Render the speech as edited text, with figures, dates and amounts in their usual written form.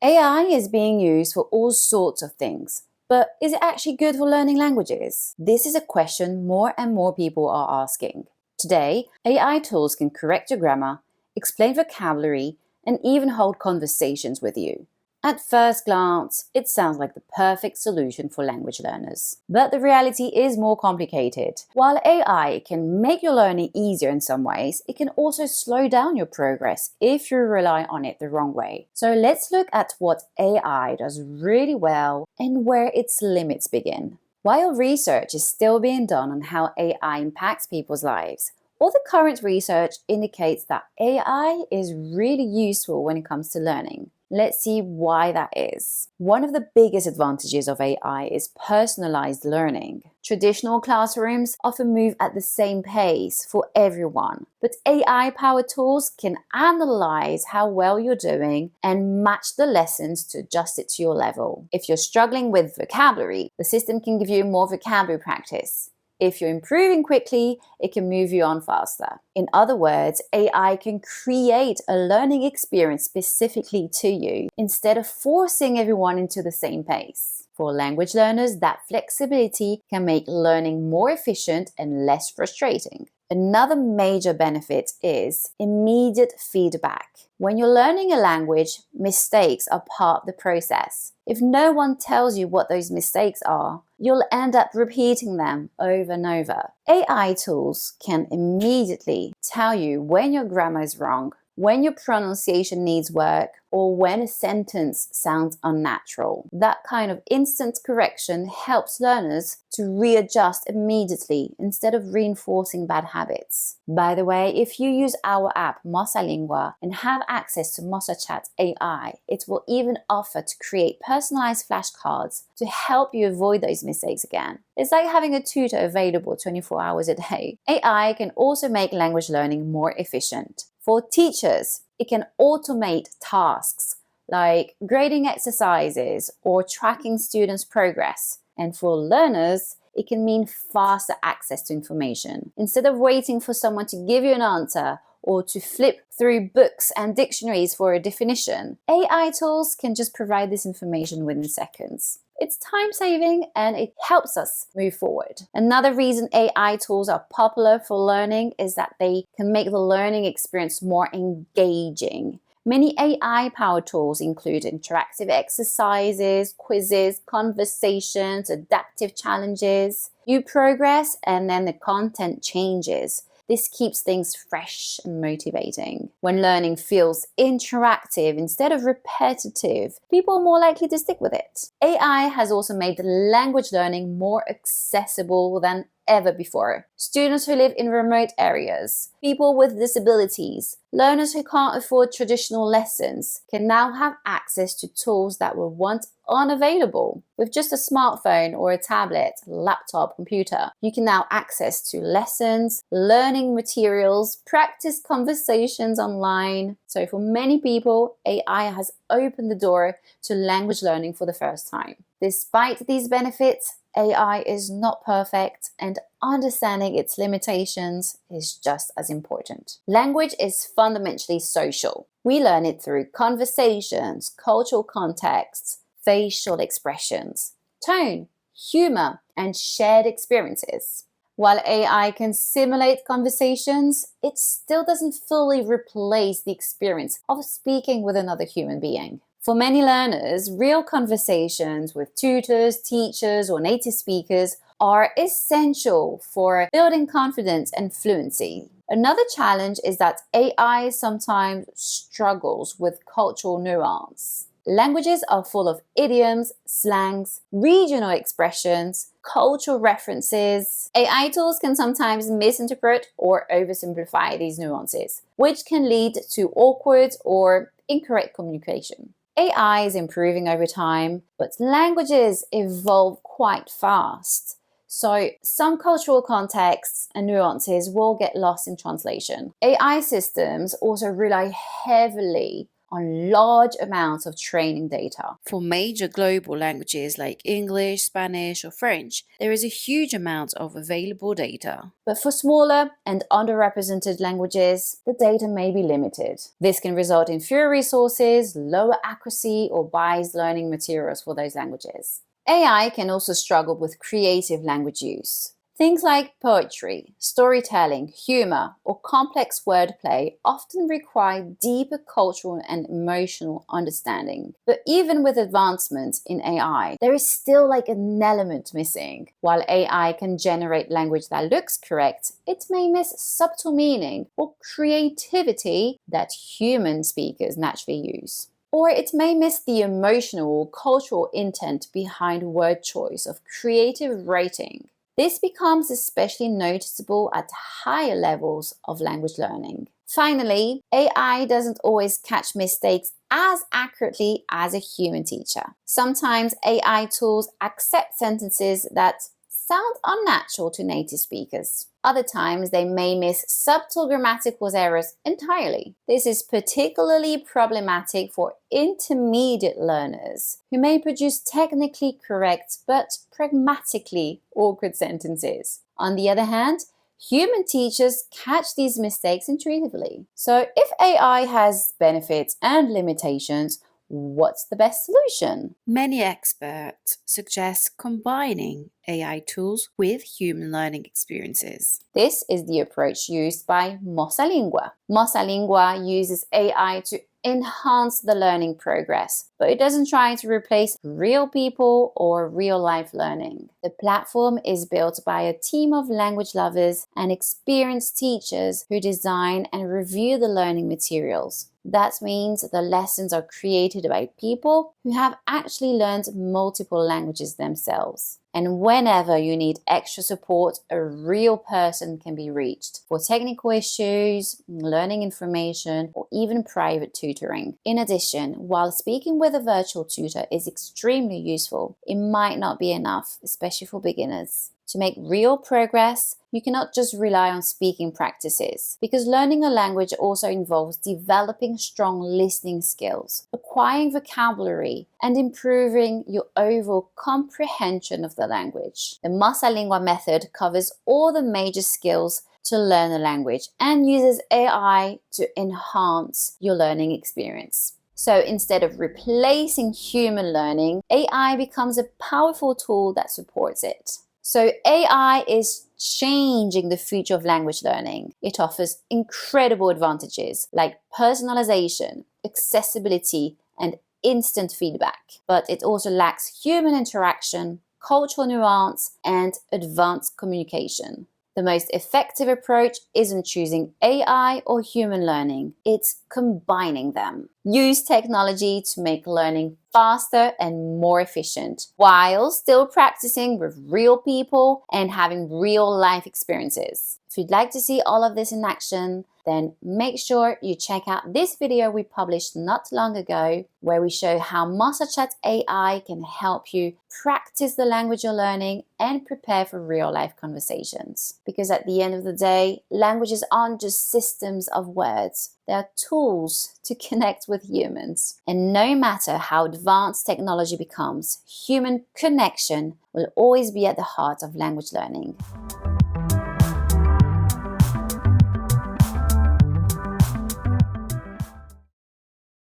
AI is being used for all sorts of things, but is it actually good for learning languages? This is a question more and more people are asking. Today, AI tools can correct your grammar, explain vocabulary, and even hold conversations with you. At first glance, it sounds like the perfect solution for language learners. But the reality is more complicated. While AI can make your learning easier in some ways, it can also slow down your progress if you rely on it the wrong way. So let's look at what AI does really well and where its limits begin. While research is still being done on how AI impacts people's lives, all the current research indicates that AI is really useful when it comes to learning. Let's see why that is. One of the biggest advantages of AI is personalized learning. Traditional classrooms often move at the same pace for everyone, but AI-powered tools can analyze how well you're doing and match the lessons to adjust it to your level. If you're struggling with vocabulary, the system can give you more vocabulary practice. If you're improving quickly, it can move you on faster. In other words, AI can create a learning experience specifically to you instead of forcing everyone into the same pace. For language learners, that flexibility can make learning more efficient and less frustrating. Another major benefit is immediate feedback. When you're learning a language, mistakes are part of the process. If no one tells you what those mistakes are, you'll end up repeating them over and over. AI tools can immediately tell you when your grammar is wrong, when your pronunciation needs work, or when a sentence sounds unnatural. That kind of instant correction helps learners to readjust immediately instead of reinforcing bad habits. By the way, if you use our app MosaLingua and have access to MosaChat AI, it will even offer to create personalized flashcards to help you avoid those mistakes again. It's like having a tutor available 24 hours a day. AI can also make language learning more efficient. For teachers, it can automate tasks like grading exercises or tracking students' progress. And for learners, it can mean faster access to information. Instead of waiting for someone to give you an answer or to flip through books and dictionaries for a definition, AI tools can just provide this information within seconds. It's time-saving and it helps us move forward. Another reason AI tools are popular for learning is that they can make the learning experience more engaging. Many AI-powered tools include interactive exercises, quizzes, conversations, adaptive challenges. You progress and then the content changes. This keeps things fresh and motivating. When learning feels interactive instead of repetitive, people are more likely to stick with it. AI has also made language learning more accessible than ever before. Students who live in remote areas, people with disabilities, learners who can't afford traditional lessons can now have access to tools that were once unavailable. With just a smartphone or a tablet, laptop, computer, you can now access to lessons, learning materials, practice conversations online. So for many people, AI has opened the door to language learning for the first time. Despite these benefits, AI is not perfect, and understanding its limitations is just as important. Language is fundamentally social. We learn it through conversations, cultural contexts, facial expressions, tone, humor, and shared experiences. While AI can simulate conversations, it still doesn't fully replace the experience of speaking with another human being. For many learners, real conversations with tutors, teachers, or native speakers are essential for building confidence and fluency. Another challenge is that AI sometimes struggles with cultural nuance. Languages are full of idioms, slangs, regional expressions, cultural references. AI tools can sometimes misinterpret or oversimplify these nuances, which can lead to awkward or incorrect communication. AI is improving over time, but languages evolve quite fast. So some cultural contexts and nuances will get lost in translation. AI systems also rely heavily on large amounts of training data. For major global languages like English, Spanish, or French, there is a huge amount of available data. But for smaller and underrepresented languages, the data may be limited. This can result in fewer resources, lower accuracy, or biased learning materials for those languages. AI can also struggle with creative language use. Things like poetry, storytelling, humor, or complex wordplay often require deeper cultural and emotional understanding. But even with advancements in AI, there is still an element missing. While AI can generate language that looks correct, it may miss subtle meaning or creativity that human speakers naturally use. Or it may miss the emotional or cultural intent behind word choice of creative writing. This becomes especially noticeable at higher levels of language learning. Finally, AI doesn't always catch mistakes as accurately as a human teacher. Sometimes AI tools accept sentences that sound unnatural to native speakers. Other times, they may miss subtle grammatical errors entirely. This is particularly problematic for intermediate learners who may produce technically correct but pragmatically awkward sentences. On the other hand, human teachers catch these mistakes intuitively. So if AI has benefits and limitations, what's the best solution? Many experts suggest combining AI tools with human learning experiences. This is the approach used by MosaLingua. MosaLingua uses AI to enhance the learning progress, but it doesn't try to replace real people or real-life learning. The platform is built by a team of language lovers and experienced teachers who design and review the learning materials. That means the lessons are created by people who have actually learned multiple languages themselves. And whenever you need extra support, a real person can be reached for technical issues, learning information, or even private tutoring. In addition, while speaking with a virtual tutor is extremely useful, it might not be enough, especially for beginners. To make real progress, you cannot just rely on speaking practices, because learning a language also involves developing strong listening skills, acquiring vocabulary, and improving your overall comprehension of the language. The MosaLingua method covers all the major skills to learn a language and uses AI to enhance your learning experience. So instead of replacing human learning, AI becomes a powerful tool that supports it. So AI is changing the future of language learning. It offers incredible advantages like personalization, accessibility, and instant feedback. But it also lacks human interaction, cultural nuance, and advanced communication. The most effective approach isn't choosing AI or human learning, it's combining them. Use technology to make learning faster and more efficient, while still practicing with real people and having real life experiences. If you'd like to see all of this in action, then make sure you check out this video we published not long ago, where we show how MosaChat AI can help you practice the language you're learning and prepare for real-life conversations. Because at the end of the day, languages aren't just systems of words. They are tools to connect with humans. And no matter how advanced technology becomes, human connection will always be at the heart of language learning.